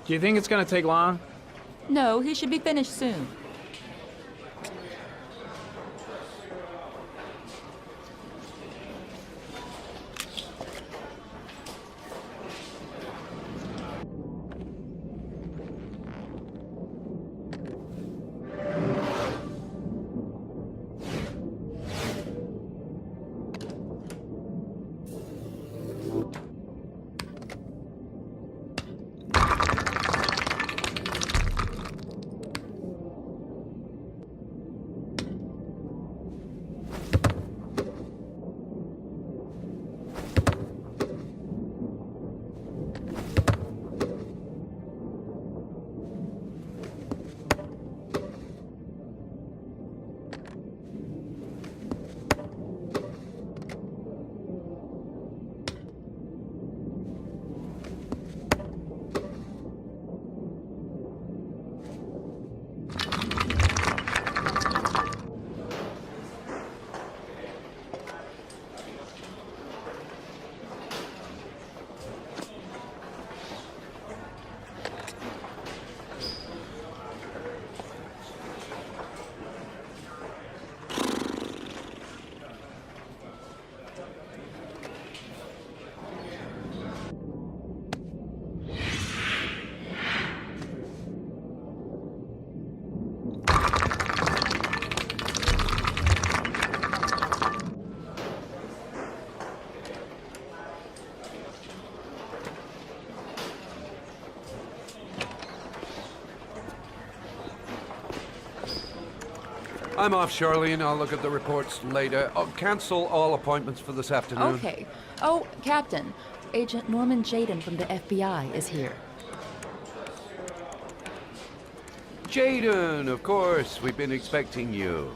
Do you think it's gonna take long? No, he should be finished soon. I'm off, Charlene. I'll look at the reports later. I'll cancel all appointments for this afternoon. Okay. Oh, Captain. Agent Norman Jaden from the FBI is here. Jaden, of course. We've been expecting you.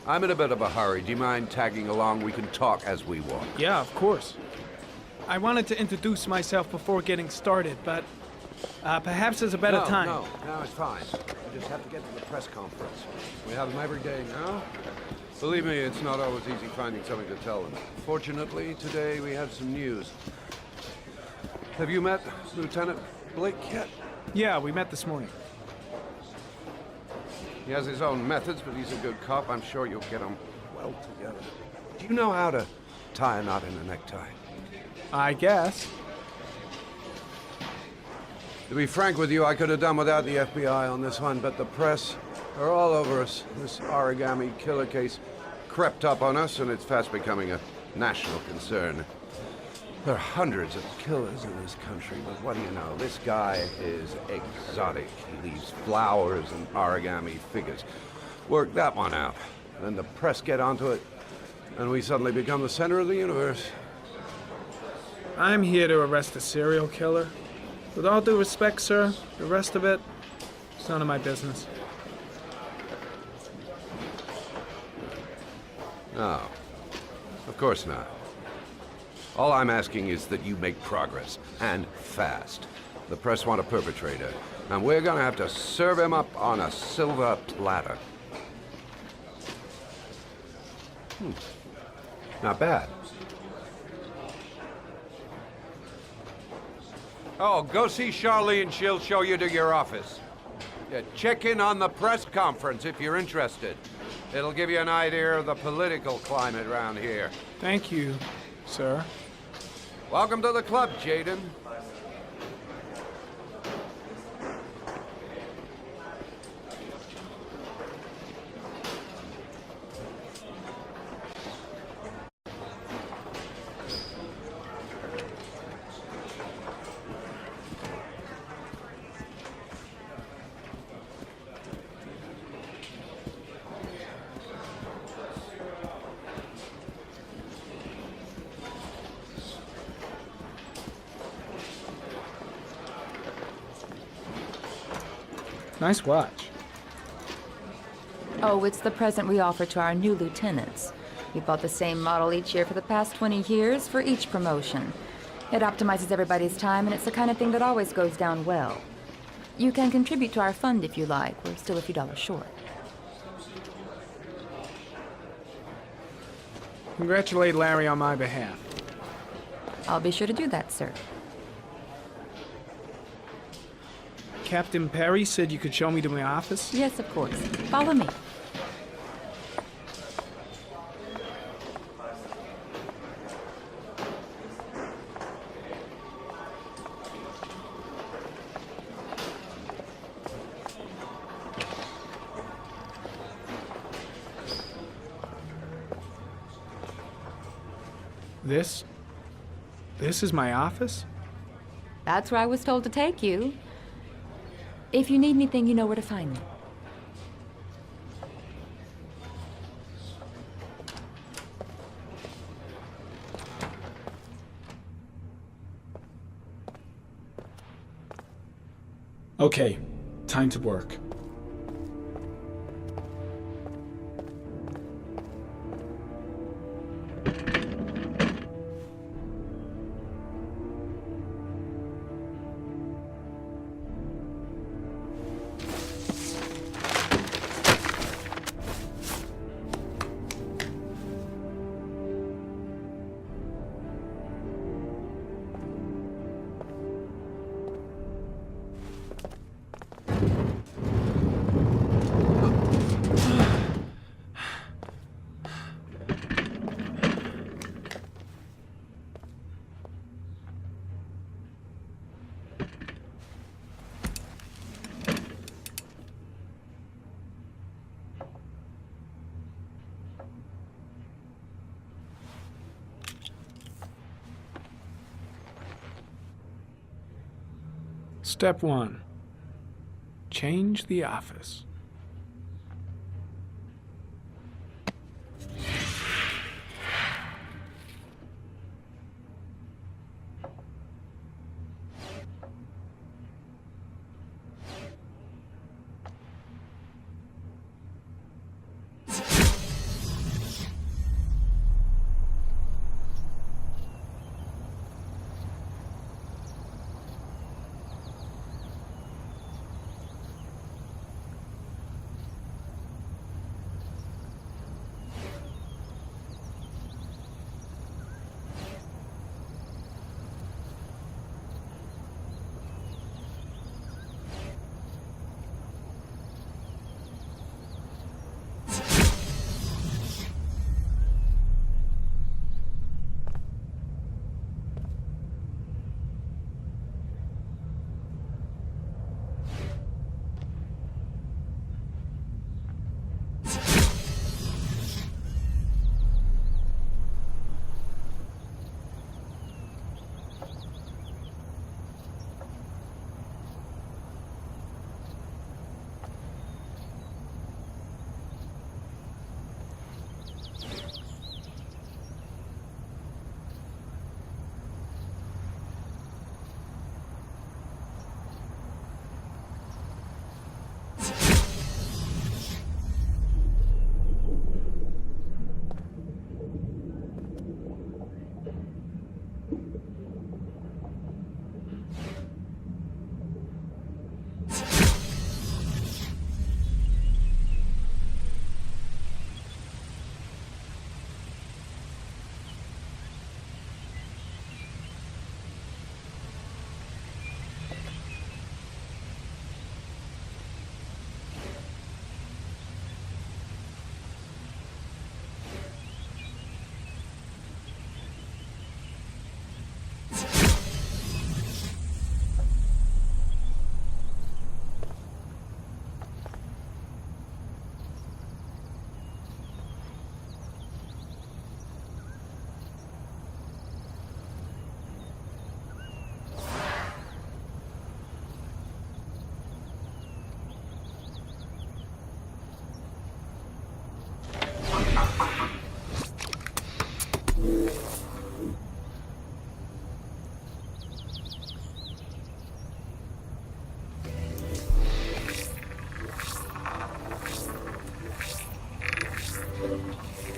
I'm in a bit of a hurry. Do you mind tagging along? We can talk as we walk. Yeah, of course. I wanted to introduce myself before getting started, but perhaps there's a better time. No, it's fine. We just have to get to the press conference. We have them every day now. Believe me, it's not always easy finding something to tell them. Fortunately, today we have some news. Have you met Lieutenant Blake yet? Yeah, we met this morning. He has his own methods, but he's a good cop. I'm sure you'll get them well together. Do you know how to tie a knot in a necktie? I guess. To be frank with you, I could have done without the FBI on this one, but the press are all over us. This origami killer case crept up on us, and it's fast becoming a national concern. There are hundreds of killers in this country, but what do you know? This guy is exotic. He leaves flowers and origami figures. Work that one out. Then the press get onto it, and we suddenly become the center of the universe. I'm here to arrest a serial killer. With all due respect, sir, the rest of it, it's none of my business. No, of course not. All I'm asking is that you make progress, and fast. The press want a perpetrator, and we're gonna have to serve him up on a silver platter. Not bad. Oh, go see Charlene. She'll show you to your office. Yeah, check in on the press conference if you're interested. It'll give you an idea of the political climate around here. Thank you, sir. Welcome to the club, Jaden. Nice watch. Oh, it's the present we offer to our new lieutenants. We bought the same model each year for the past 20 years for each promotion. It optimizes everybody's time, and it's the kind of thing that always goes down well. You can contribute to our fund if you like. We're still a few dollars short. Congratulate Larry on my behalf. I'll be sure to do that, sir. Captain Perry said you could show me to my office? Yes, of course. Follow me. This is my office? That's where I was told to take you. If you need anything, you know where to find me. Okay, time to work. Step 1. Change the office.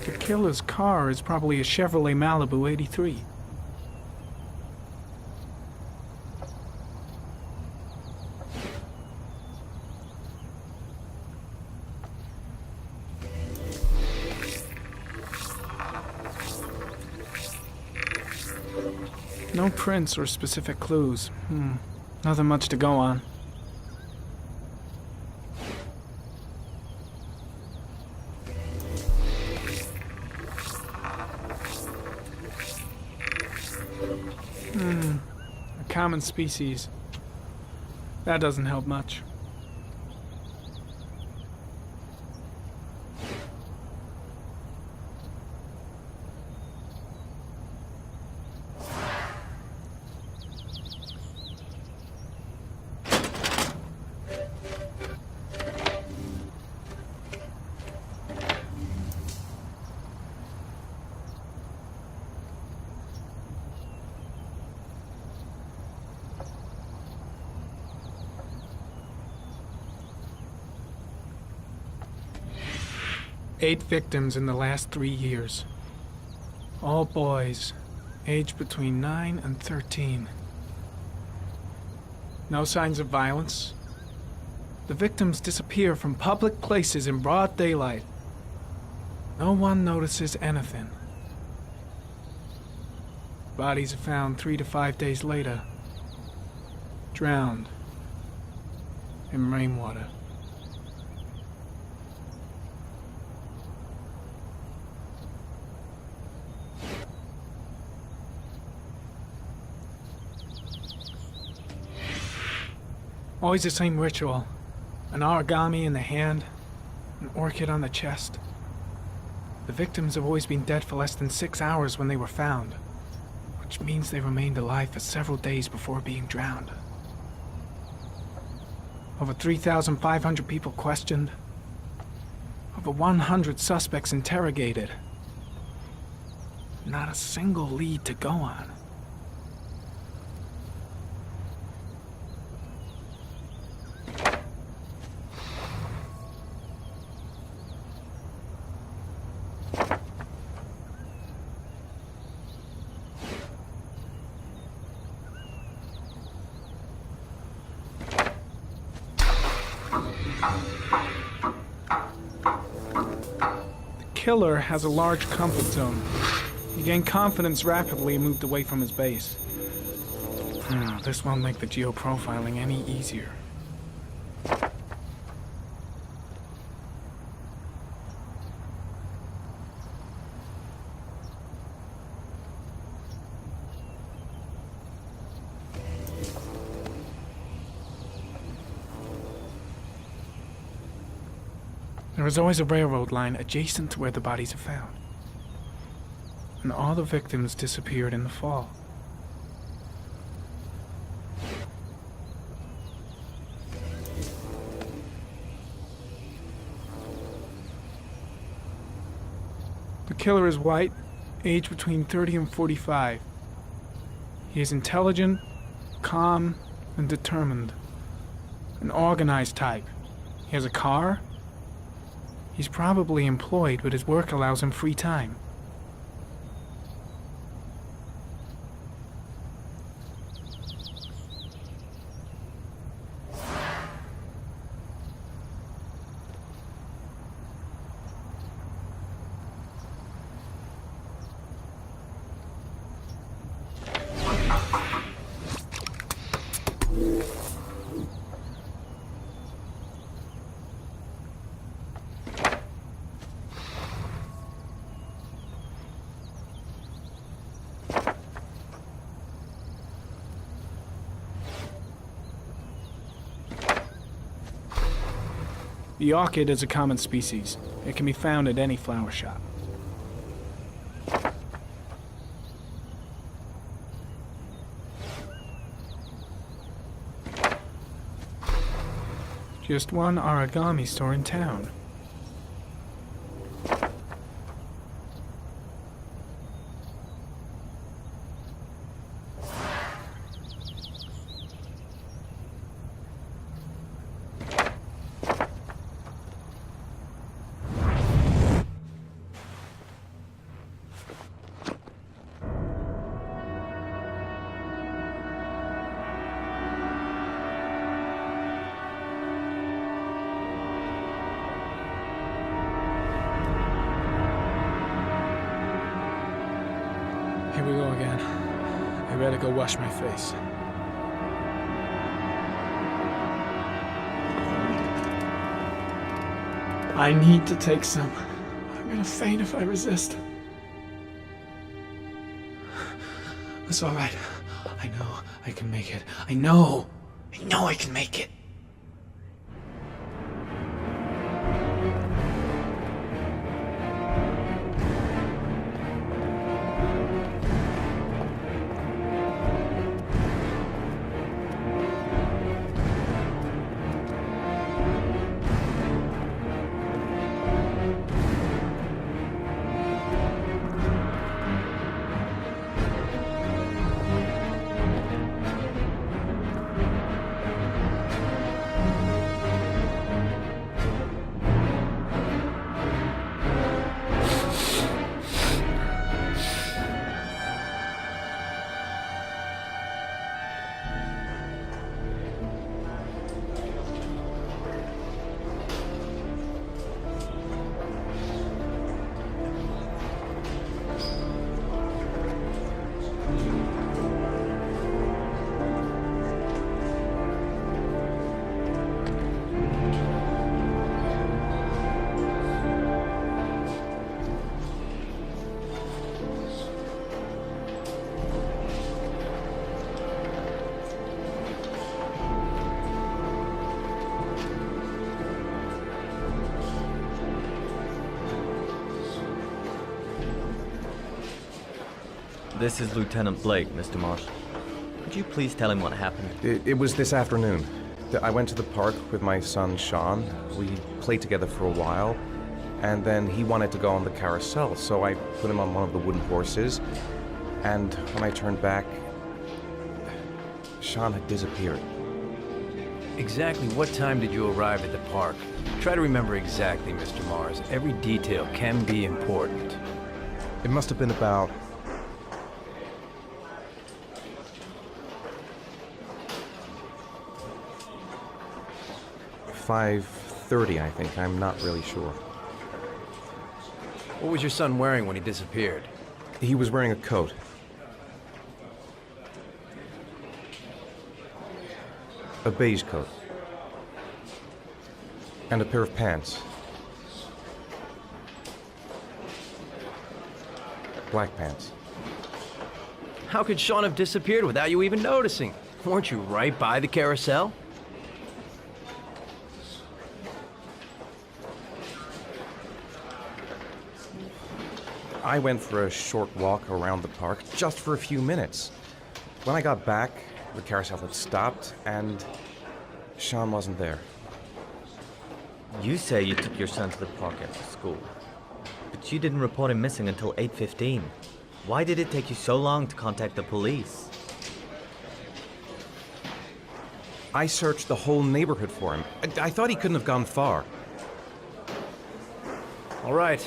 The killer's car is probably a Chevrolet Malibu 83. No prints or specific clues. Nothing much to go on. common species. That doesn't help much. Eight victims in the last 3 years. All boys, aged between 9 and 13. No signs of violence. The victims disappear from public places in broad daylight. No one notices anything. Bodies are found 3 to 5 days later, drowned in rainwater. Always the same ritual. An origami in the hand, an orchid on the chest. The victims have always been dead for less than 6 hours when they were found, which means they remained alive for several days before being drowned. Over 3,500 people questioned. Over 100 suspects interrogated. Not a single lead to go on. The killer has a large comfort zone. He gained confidence rapidly and moved away from his base. This won't make the geoprofiling any easier. There is always a railroad line adjacent to where the bodies are found. And all the victims disappeared in the fall. The killer is white, aged between 30 and 45. He is intelligent, calm, and determined. An organized type. He has a car. He's probably employed, but his work allows him free time. The orchid is a common species. It can be found at any flower shop. Just one origami store in town. Here we go again. I better go wash my face. I need to take some. I'm gonna faint if I resist. It's all right. I I can make it. I know I can make it. This is Lieutenant Blake, Mr. Marsh. Could you please tell him what happened? It was this afternoon. I went to the park with my son, Shaun. We played together for a while, and then he wanted to go on the carousel, so I put him on one of the wooden horses, and when I turned back, Shaun had disappeared. Exactly what time did you arrive at the park? Try to remember exactly, Mr. Mars. Every detail can be important. It must have been about 5:30, I think. I'm not really sure. What was your son wearing when he disappeared? He was wearing a coat. A beige coat. And a pair of pants. Black pants. How could Shaun have disappeared without you even noticing? Weren't you right by the carousel? I went for a short walk around the park, just for a few minutes. When I got back, the carousel had stopped, and Shaun wasn't there. You say you took your son to the park after school, but you didn't report him missing until 8:15. Why did it take you so long to contact the police? I searched the whole neighborhood for him. I thought he couldn't have gone far. All right.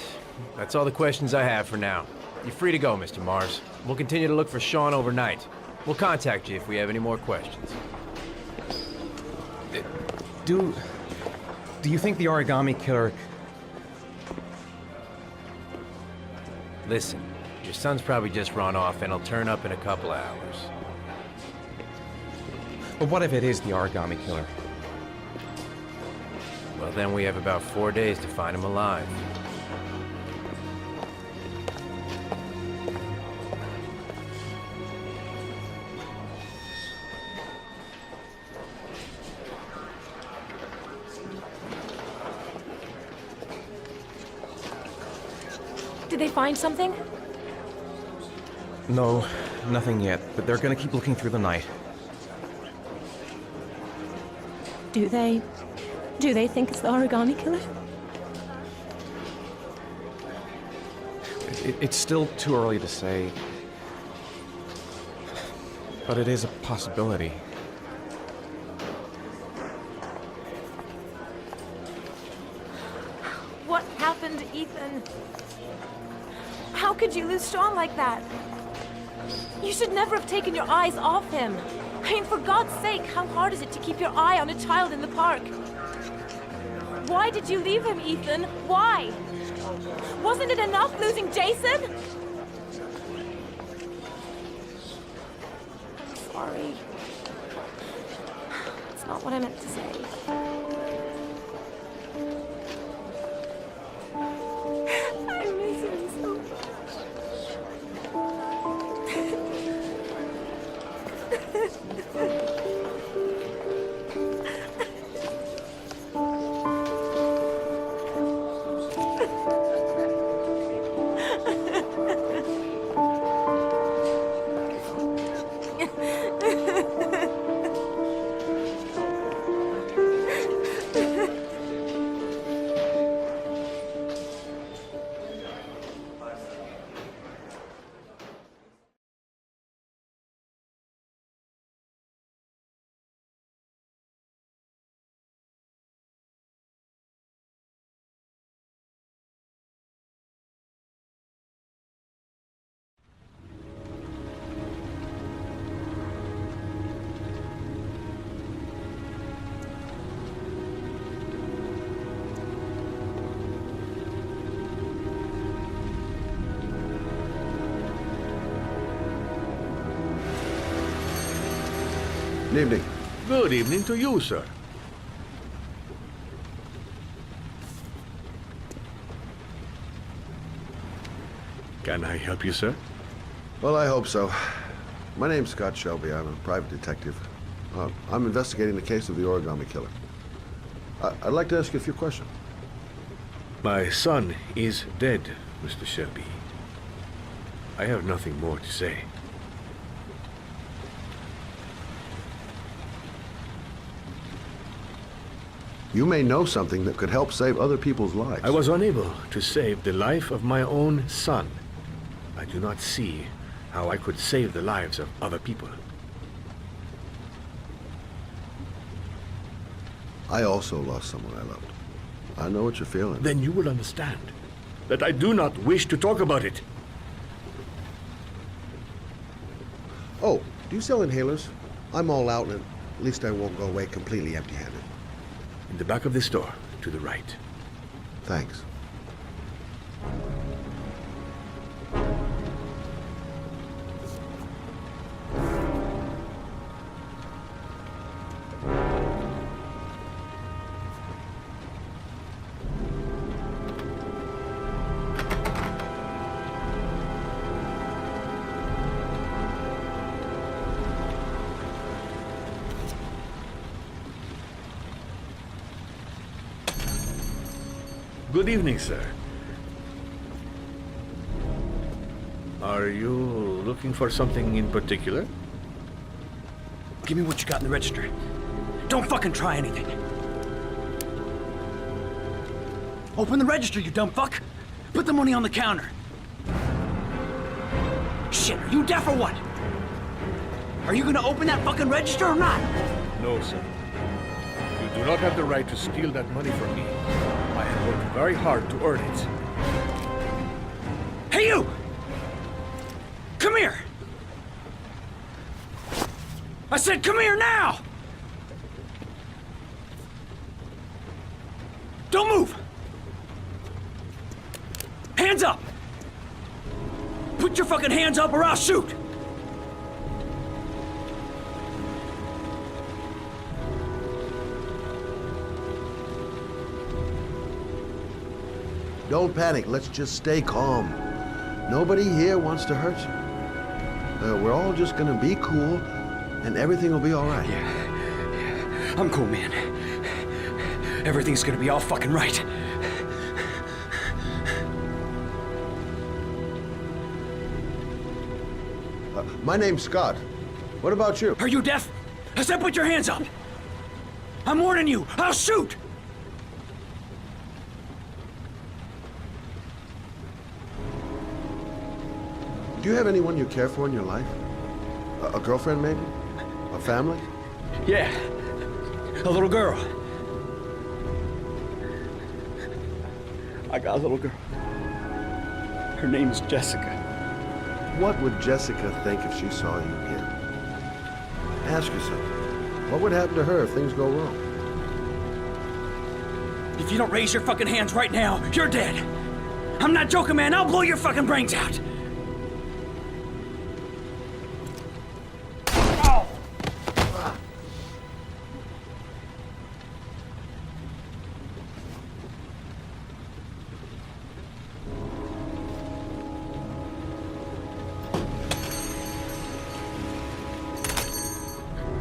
That's all the questions I have for now. You're free to go, Mr. Mars. We'll continue to look for Shaun overnight. We'll contact you if we have any more questions. Do you think the origami killer... Listen, your son's probably just run off and he'll turn up in a couple of hours. But what if it is the origami killer? Well, then we have about 4 days to find him alive. Did they find something? No, nothing yet, but they're gonna keep looking through the night. Do they think it's the origami killer? It's still too early to say, but it is a possibility. What happened, Ethan? How could you lose Shaun like that? You should never have taken your eyes off him. I mean, for God's sake, how hard is it to keep your eye on a child in the park? Why did you leave him, Ethan? Why? Wasn't it enough losing Jason? I'm sorry. It's not what I meant to say. I miss him so much. evening. Good evening to you, sir. Can I help you, sir? Well, I hope so. My name's Scott Shelby. I'm a private detective. I'm investigating the case of the origami killer. I'd like to ask you a few questions. My son is dead, Mr. Shelby. I have nothing more to say. You may know something that could help save other people's lives. I was unable to save the life of my own son. I do not see how I could save the lives of other people. I also lost someone I loved. I know what you're feeling. Then you will understand that I do not wish to talk about it. Oh, do you sell inhalers? I'm all out, and at least I won't go away completely empty-handed. In the back of the store, to the right. Thanks. Good evening, sir. Are you looking for something in particular? Give me what you got in the register. Don't fucking try anything. Open the register, you dumb fuck. Put the money on the counter. Shit, are you deaf or what? Are you gonna open that fucking register or not? No, sir. You do not have the right to steal that money from me. I have worked very hard to earn it. Hey, you! Come here! I said come here now! Don't move! Hands up! Put your fucking hands up or I'll shoot! Don't panic. Let's just stay calm. Nobody here wants to hurt you. We're all just gonna be cool, and everything will be all right. Yeah. I'm cool, man. Everything's gonna be all fucking right. My name's Scott. What about you? Are you deaf? I said put your hands up! I'm warning you! I'll shoot! Do you have anyone you care for in your life? A girlfriend, maybe? A family? Yeah. A little girl. I got a little girl. Her name's Jessica. What would Jessica think if she saw you here? Ask yourself, what would happen to her if things go wrong? If you don't raise your fucking hands right now, you're dead. I'm not joking, man. I'll blow your fucking brains out.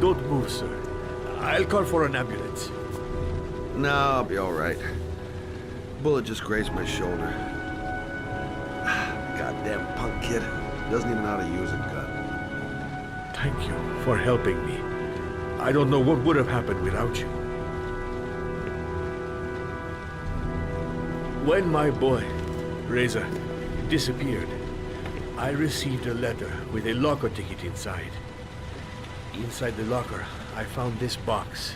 Don't move, sir. I'll call for an ambulance. No, I'll be all right. Bullet just grazed my shoulder. Goddamn punk kid. Doesn't even know how to use a gun. Thank you for helping me. I don't know what would have happened without you. When my boy, Reza, disappeared, I received a letter with a locker ticket inside. Inside the locker, I found this box.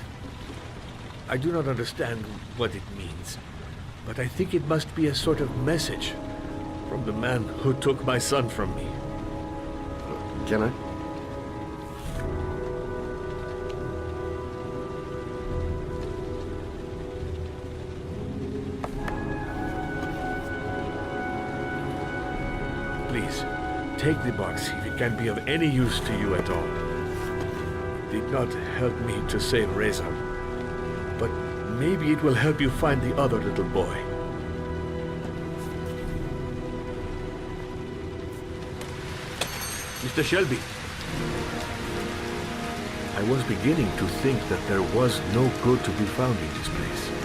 I do not understand what it means, but I think it must be a sort of message from the man who took my son from me. Can I? Please, take the box if it can be of any use to you at all. did not help me to save Reza. But maybe it will help you find the other little boy. Mr. Shelby, I was beginning to think that there was no good to be found in this place.